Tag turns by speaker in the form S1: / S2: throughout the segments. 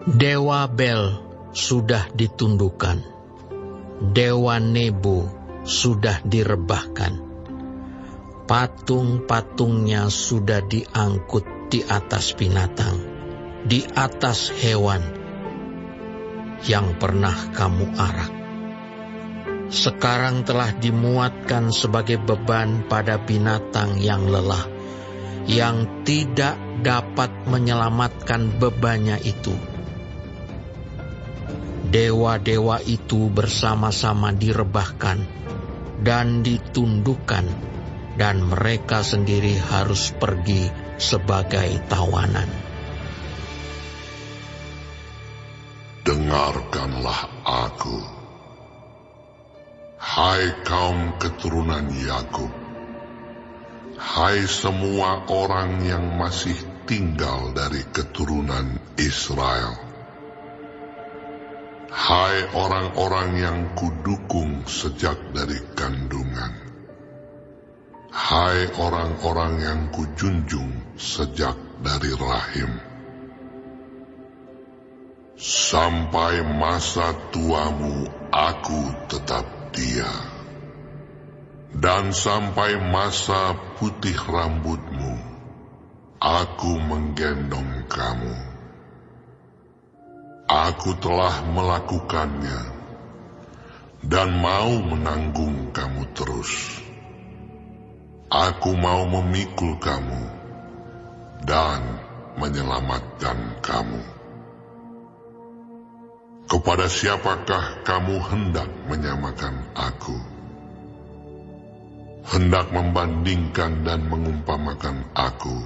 S1: Dewa Bel sudah ditundukkan, Dewa Nebo sudah direbahkan, patung-patungnya sudah diangkut di atas binatang, di atas hewan yang pernah kamu arak. Sekarang telah dimuatkan sebagai beban pada binatang yang lelah, yang tidak dapat menyelamatkan bebannya itu. Dewa-dewa itu bersama-sama direbahkan dan ditundukkan, dan mereka sendiri harus pergi sebagai tawanan.
S2: Dengarkanlah aku, hai kaum keturunan Yakub, hai semua orang yang masih tinggal dari keturunan Israel. Hai orang-orang yang kudukung sejak dari kandungan. Hai orang-orang yang kujunjung sejak dari rahim. Sampai masa tuamu aku tetap dia. Dan sampai masa putih rambutmu aku menggendong kamu. Aku telah melakukannya dan mau menanggung kamu terus. Aku mau memikul kamu dan menyelamatkan kamu. Kepada siapakah kamu hendak menyamakan aku? Hendak membandingkan dan mengumpamakan aku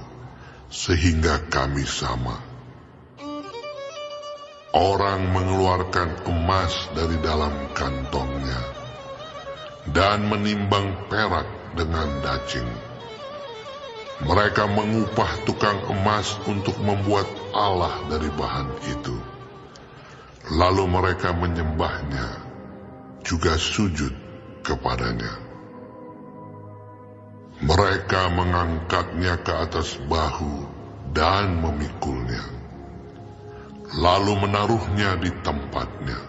S2: sehingga kami sama. Orang mengeluarkan emas dari dalam kantongnya dan menimbang perak dengan dacing. Mereka mengupah tukang emas untuk membuat Allah dari bahan itu. Lalu mereka menyembahnya, juga sujud kepadanya. Mereka mengangkatnya ke atas bahu dan memikulnya, lalu menaruhnya di tempatnya.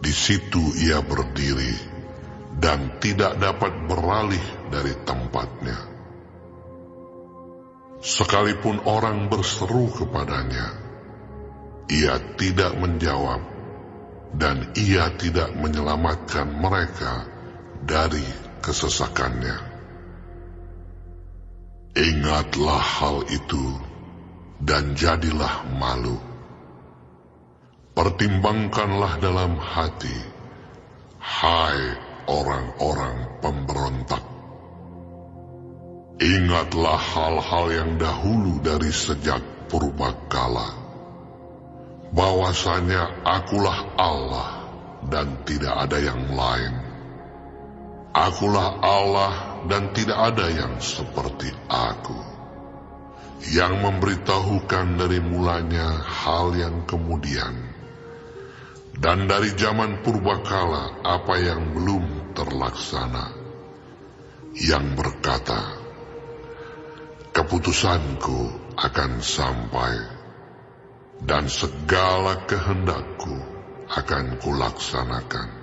S2: Di situ ia berdiri dan tidak dapat beralih dari tempatnya. Sekalipun orang berseru kepadanya, ia tidak menjawab, dan ia tidak menyelamatkan mereka dari kesesakannya. Ingatlah hal itu dan jadilah malu. Pertimbangkanlah dalam hati, hai orang-orang pemberontak. Ingatlah hal-hal yang dahulu dari sejak purbakala, bahwasanya akulah Allah dan tidak ada yang lain. Akulah Allah dan tidak ada yang seperti aku, yang memberitahukan dari mulanya hal yang kemudian, dan dari zaman purbakala apa yang belum terlaksana, yang berkata, keputusanku akan sampai, dan segala kehendakku akan kulaksanakan,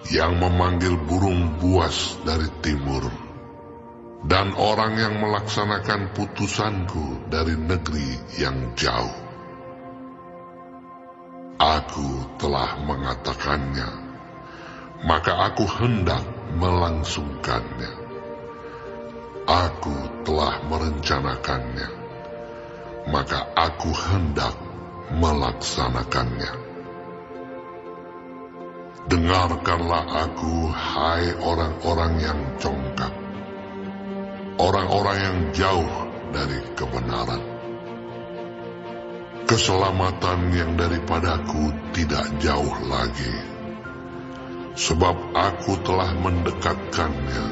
S2: yang memanggil burung buas dari timur, dan orang yang melaksanakan putusanku dari negeri yang jauh. Aku telah mengatakannya, maka aku hendak melangsungkannya. Aku telah merencanakannya, maka aku hendak melaksanakannya. Dengarkanlah aku, hai orang-orang yang congkak, orang-orang yang jauh dari kebenaran. Keselamatan yang daripadaku tidak jauh lagi, sebab aku telah mendekatkannya,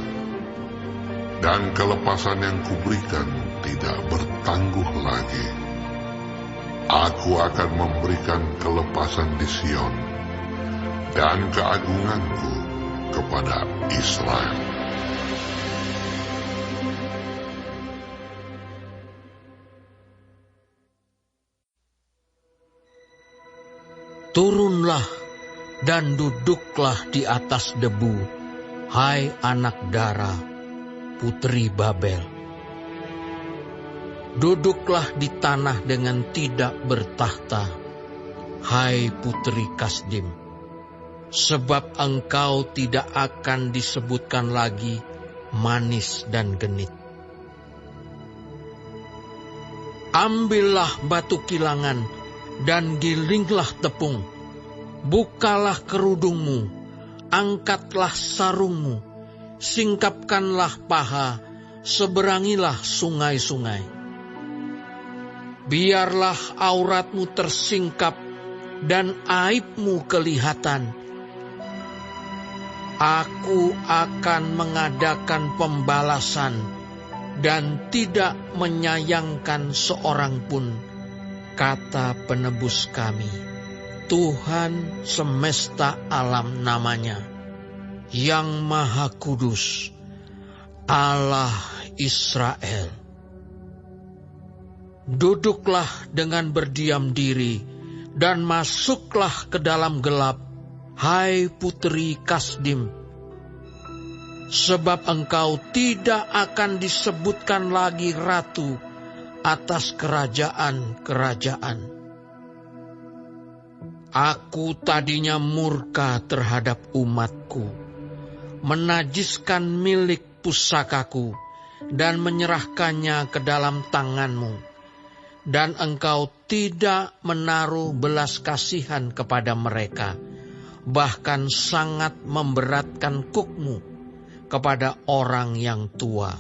S2: dan kelepasan yang kuberikan tidak bertangguh lagi. Aku akan memberikan kelepasan di Sion, dan keagunganku kepada Israel.
S1: Turunlah dan duduklah di atas debu, hai anak Dara, putri Babel. Duduklah di tanah dengan tidak bertahta, hai putri Kasdim, sebab engkau tidak akan disebutkan lagi manis dan genit. Ambillah batu kilangan dan gilinglah tepung, bukalah kerudungmu, angkatlah sarungmu, singkapkanlah paha, seberangilah sungai-sungai. Biarlah auratmu tersingkap dan aibmu kelihatan. Aku akan mengadakan pembalasan dan tidak menyayangkan seorang pun, kata penebus kami, Tuhan semesta alam namanya, yang Maha Kudus, Allah Israel. Duduklah dengan berdiam diri dan masuklah ke dalam gelap, hai putri Kasdim, sebab engkau tidak akan disebutkan lagi ratu atas kerajaan-kerajaan. Aku tadinya murka terhadap umatku, menajiskan milik pusakaku dan menyerahkannya ke dalam tanganmu, dan engkau tidak menaruh belas kasihan kepada mereka, bahkan sangat memberatkan kukmu kepada orang yang tua.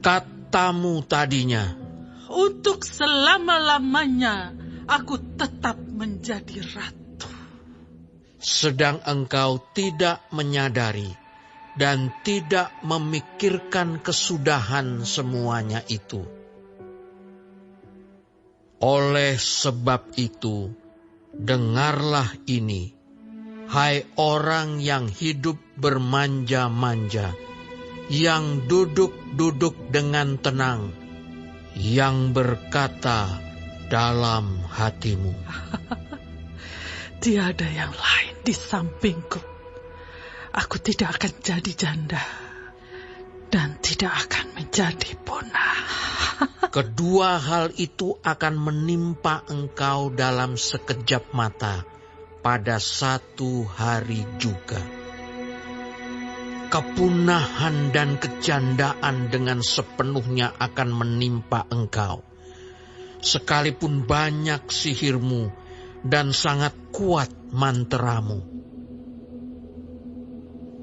S1: Katamu tadinya,
S3: untuk selama-lamanya aku tetap menjadi ratu.
S1: Sedang engkau tidak menyadari dan tidak memikirkan kesudahan semuanya itu. Oleh sebab itu, dengarlah ini, hai orang yang hidup bermanja-manja, yang duduk-duduk dengan tenang, yang berkata dalam hatimu,
S3: tiada yang lain di sampingku. Aku tidak akan jadi janda dan tidak akan menjadi punah.
S1: Kedua hal itu akan menimpa engkau dalam sekejap mata pada satu hari juga. Kepunahan dan kejandaan dengan sepenuhnya akan menimpa engkau, sekalipun banyak sihirmu dan sangat kuat manteramu.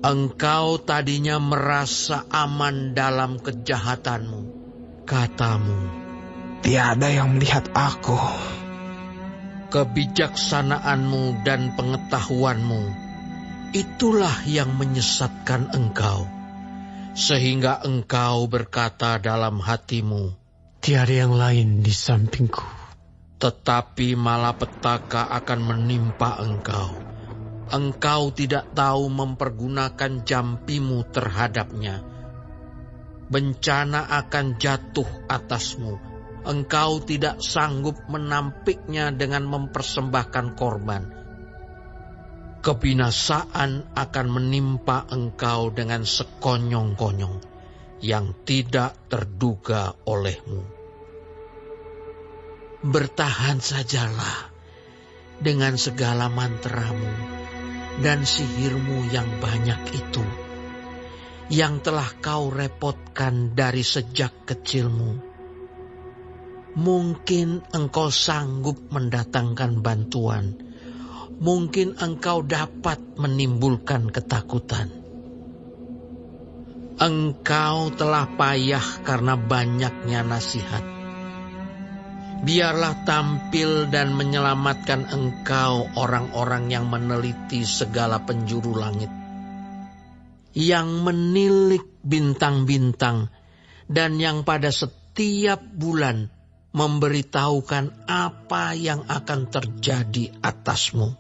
S1: Engkau tadinya merasa aman dalam kejahatanmu. Katamu,
S4: tiada yang melihat aku.
S1: Kebijaksanaanmu dan pengetahuanmu, itulah yang menyesatkan engkau, sehingga engkau berkata dalam hatimu,
S4: tiada yang lain di sampingku.
S1: Tetapi malapetaka akan menimpa engkau. Engkau tidak tahu mempergunakan jampimu terhadapnya. Bencana akan jatuh atasmu. Engkau tidak sanggup menampiknya dengan mempersembahkan korban. Kebinasaan akan menimpa engkau dengan sekonyong-konyong yang tidak terduga olehmu. Bertahan sajalah dengan segala manteramu dan sihirmu yang banyak itu, yang telah kau repotkan dari sejak kecilmu. Mungkin engkau sanggup mendatangkan bantuan. Mungkin engkau dapat menimbulkan ketakutan. Engkau telah payah karena banyaknya nasihat. Biarlah tampil dan menyelamatkan engkau orang-orang yang meneliti segala penjuru langit, yang menilik bintang-bintang, dan yang pada setiap bulan memberitahukan apa yang akan terjadi atasmu.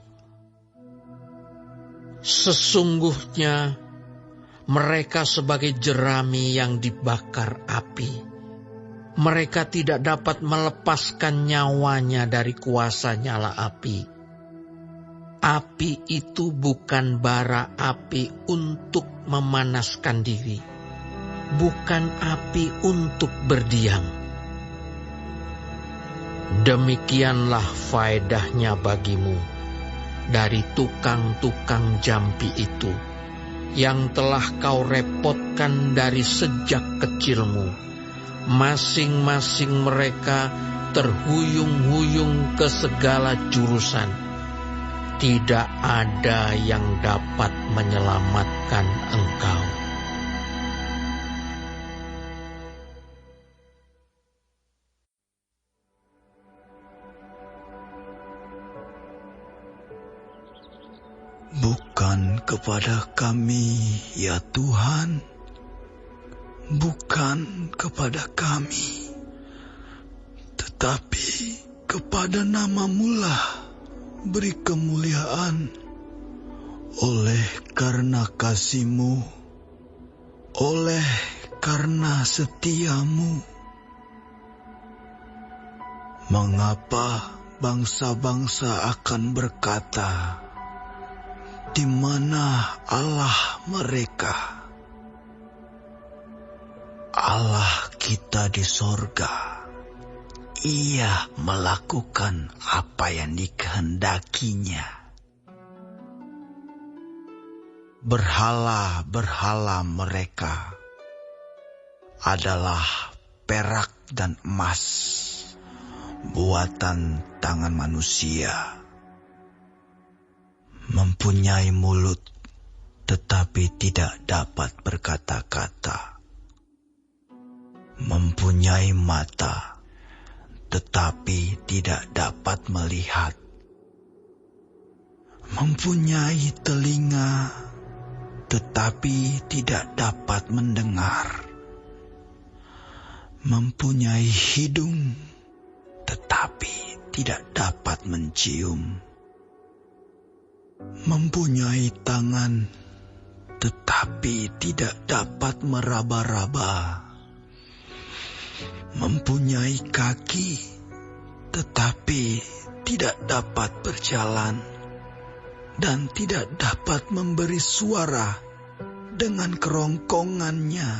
S1: Sesungguhnya mereka sebagai jerami yang dibakar api. Mereka tidak dapat melepaskan nyawanya dari kuasa nyala api. Api itu bukan bara api untuk memanaskan diri, bukan api untuk berdiam. Demikianlah faedahnya bagimu dari tukang-tukang jampi itu, yang telah kau repotkan dari sejak kecilmu. Masing-masing mereka terhuyung-huyung ke segala jurusan. Tidak ada yang dapat menyelamatkan engkau.
S5: Bukan kepada kami, ya Tuhan, bukan kepada kami, tetapi kepada nama-Mu lah beri kemuliaan, oleh karena kasih-Mu, oleh karena setia-Mu. Mengapa bangsa-bangsa akan berkata, di mana Allah mereka? Allah kita di sorga. Ia melakukan apa yang dikehendakinya. Berhala-berhala mereka adalah perak dan emas, buatan tangan manusia. Mempunyai mulut, tetapi tidak dapat berkata-kata. Mempunyai mata, tetapi tidak dapat melihat. Mempunyai telinga, tetapi tidak dapat mendengar. Mempunyai hidung, tetapi tidak dapat mencium. Mempunyai tangan, tetapi tidak dapat meraba-raba. Mempunyai kaki, tetapi tidak dapat berjalan, dan tidak dapat memberi suara dengan kerongkongannya.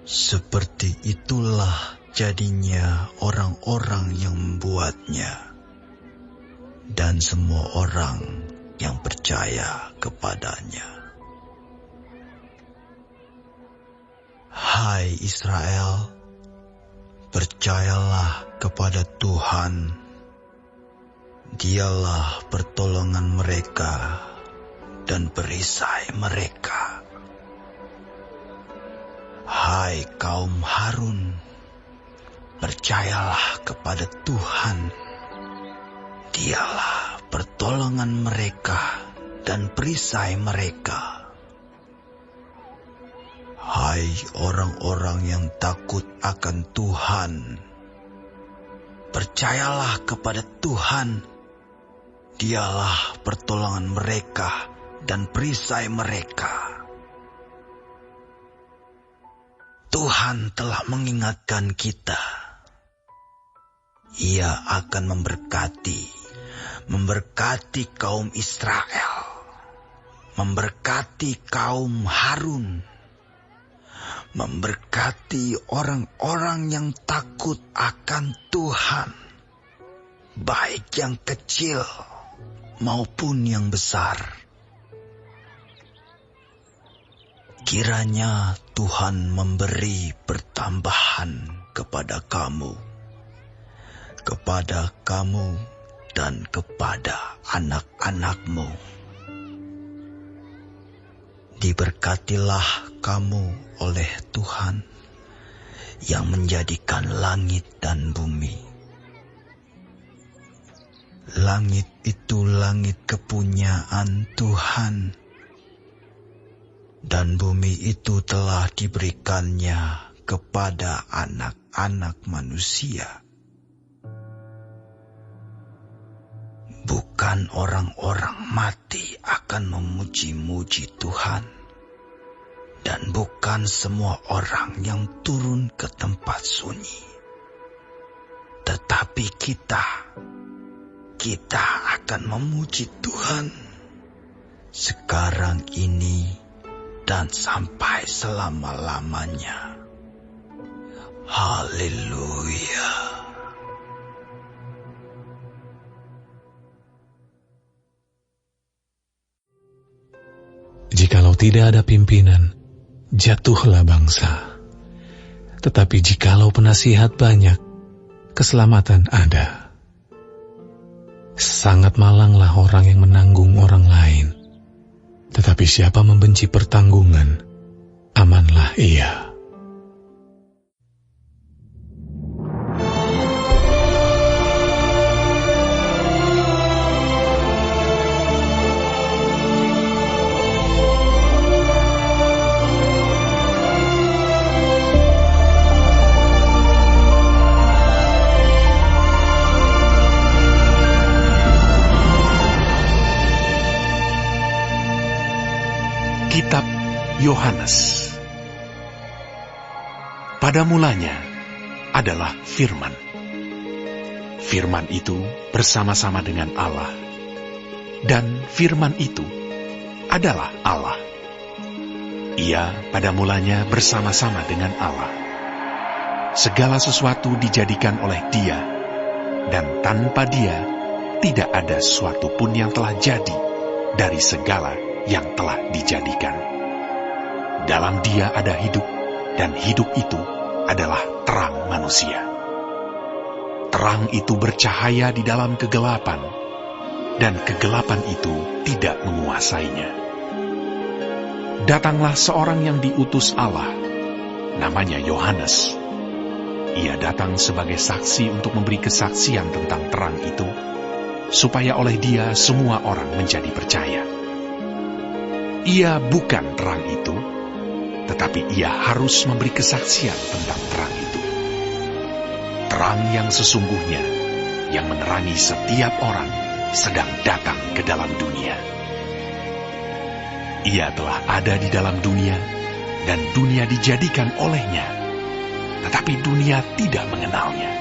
S5: Seperti itulah jadinya orang-orang yang membuatnya, dan semua orang yang percaya kepadanya. Hai Israel, percayalah kepada Tuhan. Dialah pertolongan mereka dan perisai mereka. Hai kaum Harun, percayalah kepada Tuhan. Dialah pertolongan mereka dan perisai mereka. Hai orang-orang yang takut akan Tuhan, percayalah kepada Tuhan. Dialah pertolongan mereka dan perisai mereka. Tuhan telah mengingatkan kita. Ia akan memberkati kaum Israel, memberkati kaum Harun, memberkati orang-orang yang takut akan Tuhan, baik yang kecil maupun yang besar. Kiranya Tuhan memberi pertambahan kepada kamu dan kepada anak-anakmu. Diberkatilah kamu oleh Tuhan yang menjadikan langit dan bumi. Langit itu langit kepunyaan Tuhan, dan bumi itu telah diberikannya kepada anak-anak manusia. Bukan orang-orang mati akan memuji-muji Tuhan, dan bukan semua orang yang turun ke tempat sunyi. Tetapi kita, kita akan memuji Tuhan sekarang ini dan sampai selama-lamanya. Haleluya.
S6: Jikalau tidak ada pimpinan, jatuhlah bangsa. Tetapi jikalau penasihat banyak, keselamatan ada. Sangat malanglah orang yang menanggung orang lain. Tetapi siapa membenci pertanggungan, amanlah ia.
S7: Kitab Yohanes. Pada mulanya adalah Firman. Firman itu bersama-sama dengan Allah, dan Firman itu adalah Allah. Ia pada mulanya bersama-sama dengan Allah. Segala sesuatu dijadikan oleh Dia, dan tanpa Dia tidak ada sesuatu pun yang telah jadi dari segala yang telah dijadikan. Dalam Dia ada hidup, dan hidup itu adalah terang manusia. Terang itu bercahaya di dalam kegelapan, dan kegelapan itu tidak menguasainya. Datanglah seorang yang diutus Allah, namanya Yohanes. Ia datang sebagai saksi untuk memberi kesaksian tentang terang itu, supaya oleh Dia semua orang menjadi percaya. Ia bukan terang itu, tetapi ia harus memberi kesaksian tentang terang itu. Terang yang sesungguhnya, yang menerangi setiap orang, sedang datang ke dalam dunia. Ia telah ada di dalam dunia, dan dunia dijadikan olehnya, tetapi dunia tidak mengenalnya.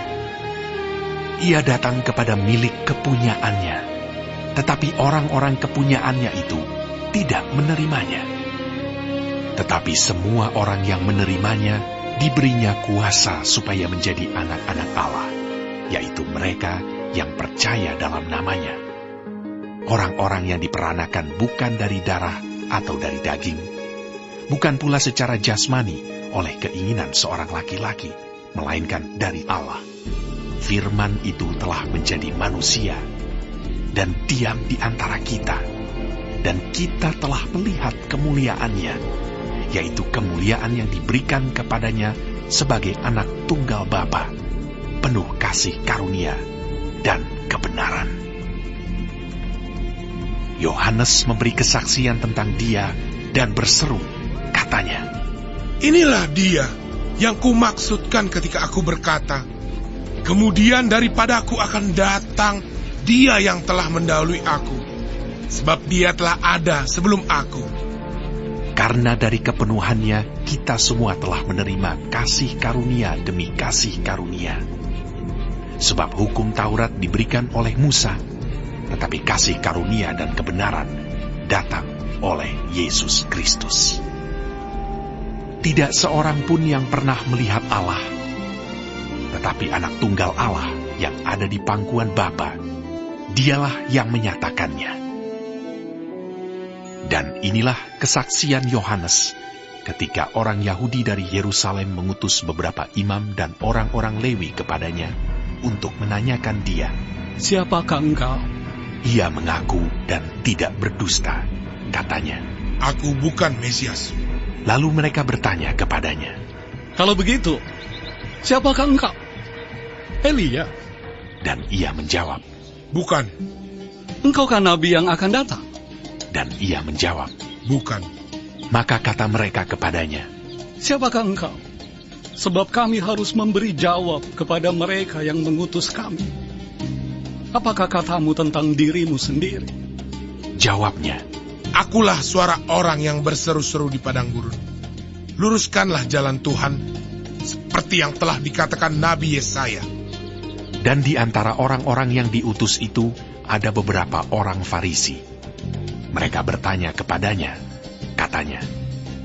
S7: Ia datang kepada milik kepunyaannya, tetapi orang-orang kepunyaannya itu tidak menerimanya. Tetapi semua orang yang menerimanya diberinya kuasa supaya menjadi anak-anak Allah, yaitu mereka yang percaya dalam namanya. Orang-orang yang diperanakan bukan dari darah atau dari daging, bukan pula secara jasmani oleh keinginan seorang laki-laki, melainkan dari Allah. Firman itu telah menjadi manusia dan diam di antara kita, dan kita telah melihat kemuliaannya, yaitu kemuliaan yang diberikan kepadanya sebagai anak tunggal Bapa, penuh kasih karunia dan kebenaran. Yohanes memberi kesaksian tentang Dia dan berseru, katanya,
S8: "Inilah Dia yang kumaksudkan ketika aku berkata, kemudian daripadaku akan datang Dia yang telah mendahului aku, sebab Dia telah ada sebelum aku."
S7: Karena dari kepenuhannya kita semua telah menerima kasih karunia demi kasih karunia. Sebab hukum Taurat diberikan oleh Musa, tetapi kasih karunia dan kebenaran datang oleh Yesus Kristus. Tidak seorang pun yang pernah melihat Allah, tetapi anak tunggal Allah yang ada di pangkuan Bapa, Dialah yang menyatakannya. Dan inilah kesaksian Yohanes ketika orang Yahudi dari Yerusalem mengutus beberapa imam dan orang-orang Lewi kepadanya untuk menanyakan dia,
S9: "Siapakah engkau?"
S7: Ia mengaku dan tidak berdusta. Katanya,
S8: "Aku bukan Mesias."
S7: Lalu mereka bertanya kepadanya,
S9: "Kalau begitu, siapakah engkau?" "Elia."
S7: Dan ia menjawab,
S8: "Bukan."
S9: "Engkaukah nabi yang akan datang?"
S7: Dan ia menjawab,
S8: "Bukan."
S7: Maka kata mereka kepadanya,
S9: "Siapakah engkau? Sebab kami harus memberi jawab kepada mereka yang mengutus kami. Apakah katamu tentang dirimu sendiri?"
S7: Jawabnya,
S8: "Akulah suara orang yang berseru-seru di padang gurun. Luruskanlah jalan Tuhan, seperti yang telah dikatakan Nabi Yesaya."
S7: Dan di antara orang-orang yang diutus itu ada beberapa orang Farisi. Mereka bertanya kepadanya, katanya,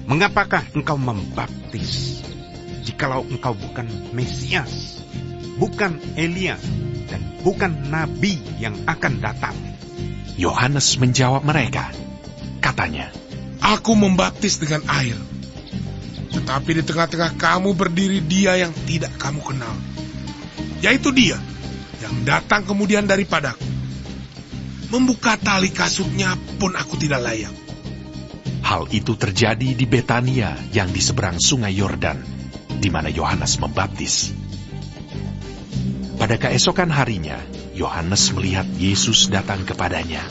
S10: "Mengapakah engkau membaptis, jikalau engkau bukan Mesias, bukan Elia, dan bukan Nabi yang akan datang?"
S7: Yohanes menjawab mereka, katanya,
S8: Aku membaptis dengan air, tetapi di tengah-tengah kamu berdiri dia yang tidak kamu kenal, yaitu dia yang datang kemudian daripadaku. Membuka tali kasutnya pun aku tidak layak.
S7: Hal itu terjadi di Betania yang di seberang sungai Yordan, di mana Yohanes membaptis. Pada keesokan harinya, Yohanes melihat Yesus datang kepadanya,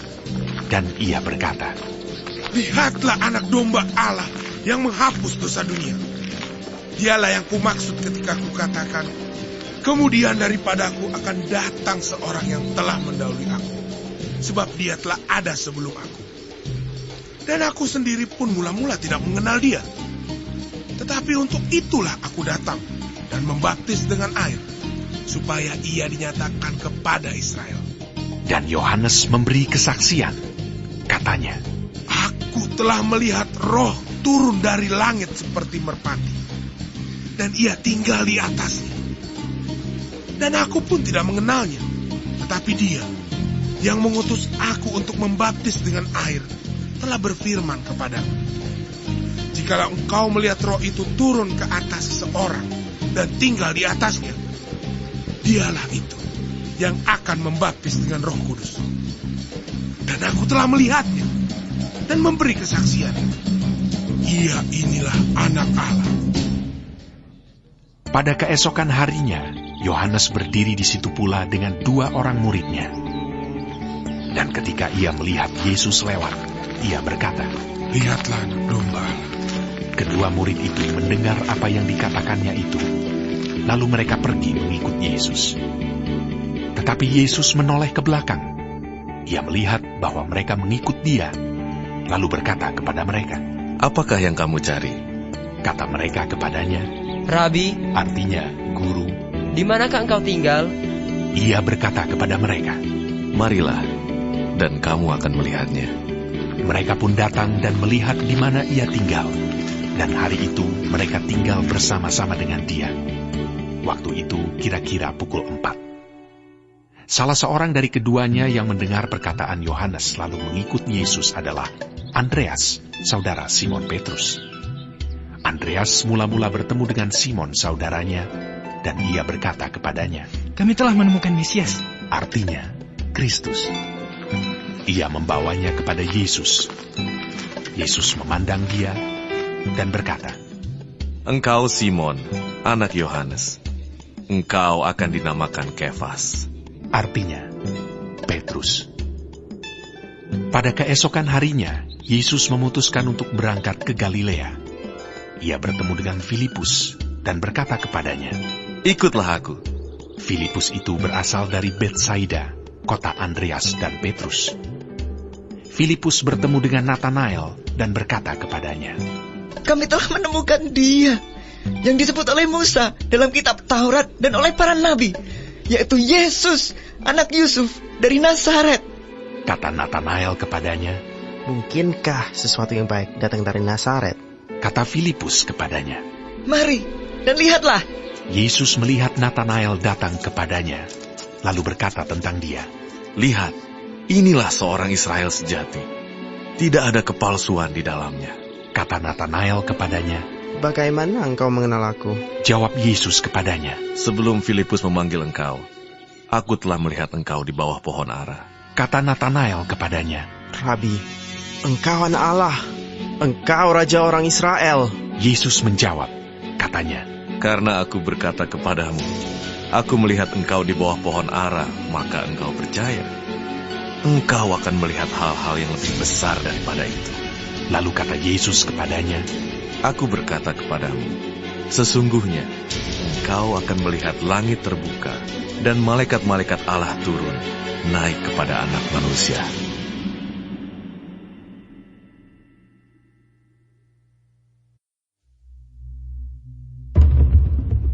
S7: dan ia berkata,
S8: Lihatlah anak domba Allah yang menghapus dosa dunia. Dialah yang kumaksud ketika kukatakan, kemudian daripadaku akan datang seorang yang telah mendahului aku, sebab dia telah ada sebelum aku. Dan aku sendiri pun mula-mula tidak mengenal dia. Tetapi untuk itulah aku datang dan membaptis dengan air, supaya ia dinyatakan kepada Israel.
S7: Dan Yohanes memberi kesaksian, katanya,
S8: Aku telah melihat Roh turun dari langit seperti merpati, dan ia tinggal di atasnya. Dan aku pun tidak mengenalnya, tetapi dia yang mengutus aku untuk membaptis dengan air telah berfirman kepadaku, jikalau engkau melihat Roh itu turun ke atas seseorang dan tinggal di atasnya, dialah itu yang akan membaptis dengan Roh Kudus. Dan aku telah melihatnya dan memberi kesaksian. Ia inilah anak Allah.
S7: Pada keesokan harinya, Yohanes berdiri di situ pula dengan 2 orang muridnya. Dan ketika ia melihat Yesus lewat, ia berkata,
S8: Lihatlah anak domba Allah.
S7: Kedua murid itu mendengar apa yang dikatakannya itu, lalu mereka pergi mengikut Yesus. Tetapi Yesus menoleh ke belakang. Ia melihat bahwa mereka mengikut dia, lalu berkata kepada mereka,
S11: Apakah yang kamu cari?
S7: Kata mereka kepadanya,
S12: Rabi,
S7: artinya guru,
S12: di manakah engkau tinggal?
S7: Ia berkata kepada mereka,
S11: Marilah, dan kamu akan melihatnya.
S7: Mereka pun datang dan melihat di mana ia tinggal. Dan hari itu mereka tinggal bersama-sama dengan dia. Waktu itu kira-kira pukul 4. Salah seorang dari keduanya yang mendengar perkataan Yohanes lalu mengikut Yesus adalah Andreas, saudara Simon Petrus. Andreas mula-mula bertemu dengan Simon saudaranya, dan ia berkata kepadanya,
S13: Kami telah menemukan Mesias,
S7: artinya Kristus. Ia membawanya kepada Yesus. Yesus memandang dia dan berkata,
S11: Engkau Simon, anak Yohanes. Engkau akan dinamakan Kefas.
S7: Artinya Petrus. Pada keesokan harinya, Yesus memutuskan untuk berangkat ke Galilea. Ia bertemu dengan Filipus dan berkata kepadanya,
S11: Ikutlah aku.
S7: Filipus itu berasal dari Betsaida, kota Andreas dan Petrus. Filipus bertemu dengan Natanael dan berkata kepadanya,
S14: Kami telah menemukan dia yang disebut oleh Musa dalam kitab Taurat dan oleh para nabi, yaitu Yesus, anak Yusuf dari Nazaret.
S7: Kata Natanael kepadanya,
S15: Mungkinkah sesuatu yang baik datang dari Nazaret?
S7: Kata Filipus kepadanya,
S14: Mari dan lihatlah.
S7: Yesus melihat Natanael datang kepadanya, lalu berkata tentang dia,
S11: Lihat, inilah seorang Israel sejati. Tidak ada kepalsuan di dalamnya.
S7: Kata Natanael kepadanya,
S15: Bagaimana engkau mengenal aku?
S7: Jawab Yesus kepadanya,
S11: Sebelum Filipus memanggil engkau, aku telah melihat engkau di bawah pohon ara.
S7: Kata Natanael kepadanya,
S15: Rabi, engkau anak Allah, engkau raja orang Israel.
S7: Yesus menjawab, katanya,
S11: Karena aku berkata kepadamu, aku melihat engkau di bawah pohon ara, maka engkau percaya. Engkau akan melihat hal-hal yang lebih besar daripada itu.
S7: Lalu kata Yesus kepadanya,
S11: Aku berkata kepadamu, sesungguhnya engkau akan melihat langit terbuka dan malaikat-malaikat Allah turun, naik kepada Anak Manusia.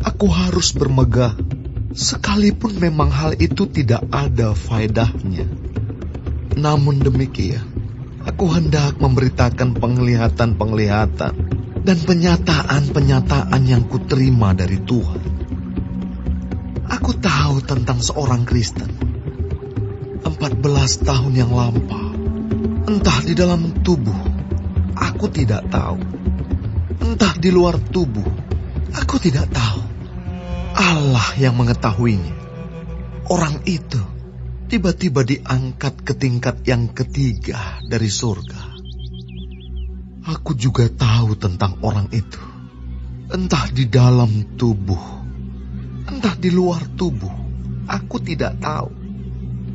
S16: Aku harus bermegah Sekalipun memang hal itu tidak ada faedahnya. Namun demikian, aku hendak memberitakan penglihatan-penglihatan dan penyataan-penyataan yang kuterima dari Tuhan. Aku tahu tentang seorang Kristen 14 tahun yang lampau. Entah di dalam tubuh, aku tidak tahu. Entah di luar tubuh, aku tidak tahu. Allah yang mengetahuinya. Orang itu tiba-tiba diangkat ke tingkat yang ketiga dari surga. Aku juga tahu tentang orang itu. Entah di dalam tubuh, entah di luar tubuh, aku tidak tahu.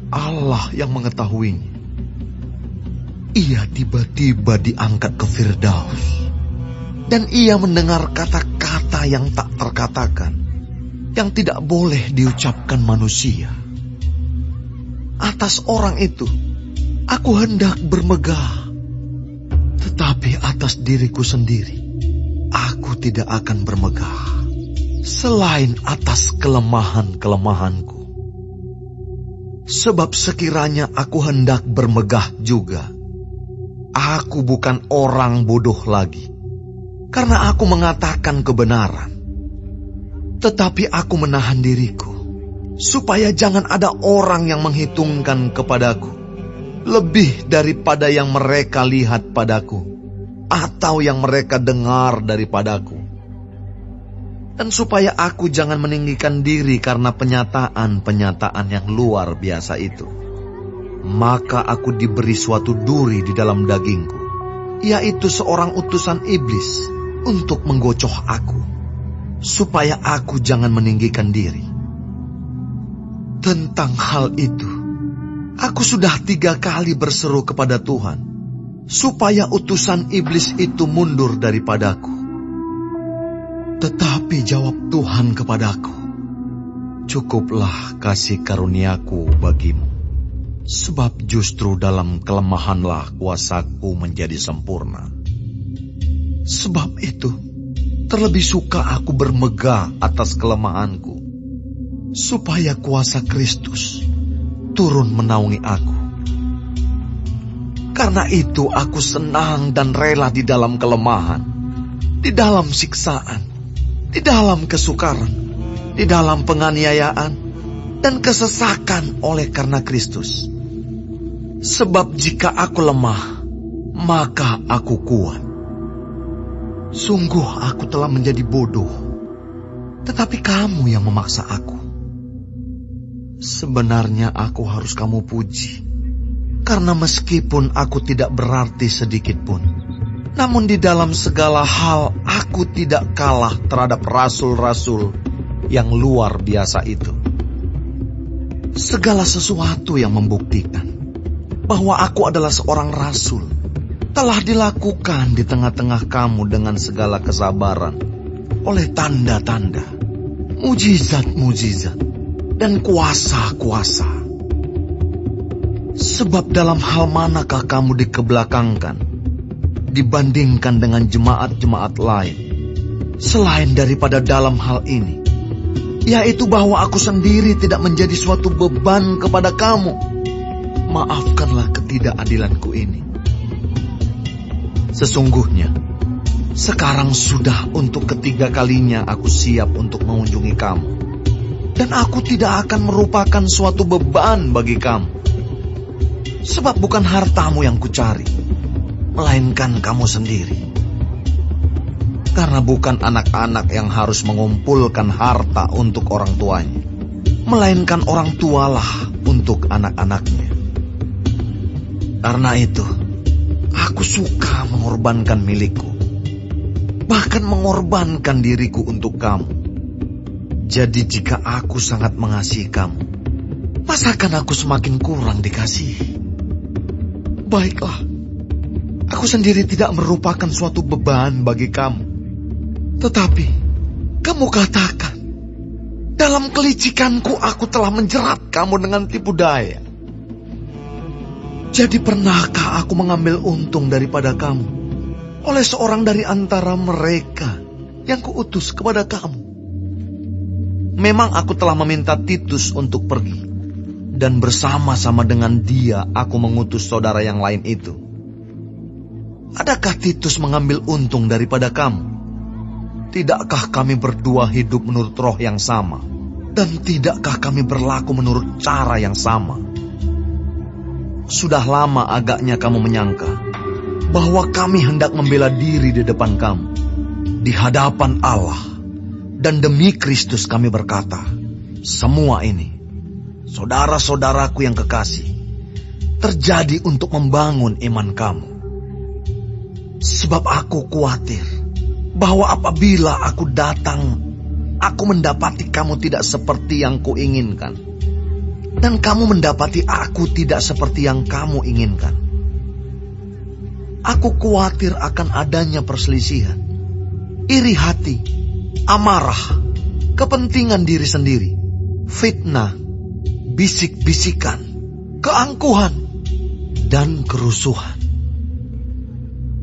S16: Allah yang mengetahuinya. Ia tiba-tiba diangkat ke Firdaus. Dan ia mendengar kata-kata yang tak terkatakan, yang tidak boleh diucapkan manusia. Atas orang itu, aku hendak bermegah. Tetapi atas diriku sendiri, aku tidak akan bermegah. Selain atas kelemahan-kelemahanku. Sebab sekiranya aku hendak bermegah juga, aku bukan orang bodoh lagi. Karena aku mengatakan kebenaran. Tetapi aku menahan diriku, supaya jangan ada orang yang menghitungkan kepadaku lebih daripada yang mereka lihat padaku, atau yang mereka dengar daripadaku. Dan supaya aku jangan meninggikan diri karena penyataan-penyataan yang luar biasa itu. Maka aku diberi suatu duri di dalam dagingku, yaitu seorang utusan iblis untuk menggocoh aku, supaya aku jangan meninggikan diri. Tentang hal itu, aku sudah 3 kali berseru kepada Tuhan, supaya utusan iblis itu mundur daripadaku. Tetapi jawab Tuhan kepadaku, cukuplah kasih karuniaku bagimu, sebab justru dalam kelemahanlah kuasaku menjadi sempurna. Sebab itu, terlebih suka aku bermegah atas kelemahanku, supaya kuasa Kristus turun menaungi aku. Karena itu aku senang dan rela di dalam kelemahan, di dalam siksaan, di dalam kesukaran, di dalam penganiayaan, dan kesesakan oleh karena Kristus. Sebab jika aku lemah, maka aku kuat. Sungguh aku telah menjadi bodoh, tetapi kamu yang memaksa aku. Sebenarnya aku harus kamu puji, karena meskipun aku tidak berarti sedikit pun, namun di dalam segala hal aku tidak kalah terhadap rasul-rasul yang luar biasa itu. Segala sesuatu yang membuktikan bahwa aku adalah seorang rasul telah dilakukan di tengah-tengah kamu dengan segala kesabaran oleh tanda-tanda, mujizat-mujizat, dan kuasa-kuasa. Sebab dalam hal manakah kamu dikebelakangkan dibandingkan dengan jemaat-jemaat lain, selain daripada dalam hal ini, yaitu bahwa aku sendiri tidak menjadi suatu beban kepada kamu. Maafkanlah ketidakadilanku ini. Sesungguhnya, sekarang sudah untuk ketiga kalinya aku siap untuk mengunjungi kamu. Dan aku tidak akan merupakan suatu beban bagi kamu. Sebab bukan hartamu yang kucari, melainkan kamu sendiri. Karena bukan anak-anak yang harus mengumpulkan harta untuk orang tuanya, melainkan orang tualah untuk anak-anaknya. Karena itu, aku suka mengorbankan milikku, bahkan mengorbankan diriku untuk kamu. Jadi jika aku sangat mengasihi kamu, masakan aku semakin kurang dikasihi? Baiklah, aku sendiri tidak merupakan suatu beban bagi kamu. Tetapi, kamu katakan, dalam kelicikanku aku telah menjerat kamu dengan tipu daya. Jadi pernahkah aku mengambil untung daripada kamu oleh seorang dari antara mereka yang kuutus kepada kamu? Memang aku telah meminta Titus untuk pergi, dan bersama-sama dengan dia aku mengutus saudara yang lain itu. Adakah Titus mengambil untung daripada kamu? Tidakkah kami berdua hidup menurut roh yang sama? Dan tidakkah kami berlaku menurut cara yang sama? Sudah lama agaknya kamu menyangka bahwa kami hendak membela diri di depan kamu, di hadapan Allah, dan demi Kristus kami berkata, semua ini, saudara-saudaraku yang kekasih, terjadi untuk membangun iman kamu. Sebab aku khawatir bahwa apabila aku datang, aku mendapati kamu tidak seperti yang kuinginkan, dan kamu mendapati aku tidak seperti yang kamu inginkan. Aku khawatir akan adanya perselisihan, iri hati, amarah, kepentingan diri sendiri, fitnah, bisik-bisikan, keangkuhan, dan kerusuhan.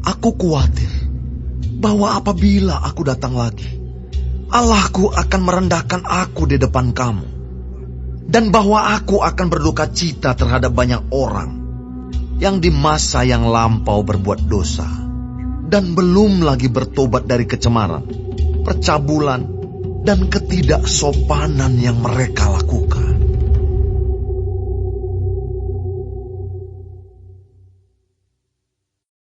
S16: Aku khawatir bahwa apabila aku datang lagi, Allahku akan merendahkan aku di depan kamu, dan bahwa aku akan berduka cita terhadap banyak orang yang di masa yang lampau berbuat dosa, dan belum lagi bertobat dari kecemaran, percabulan, dan ketidaksopanan yang mereka lakukan.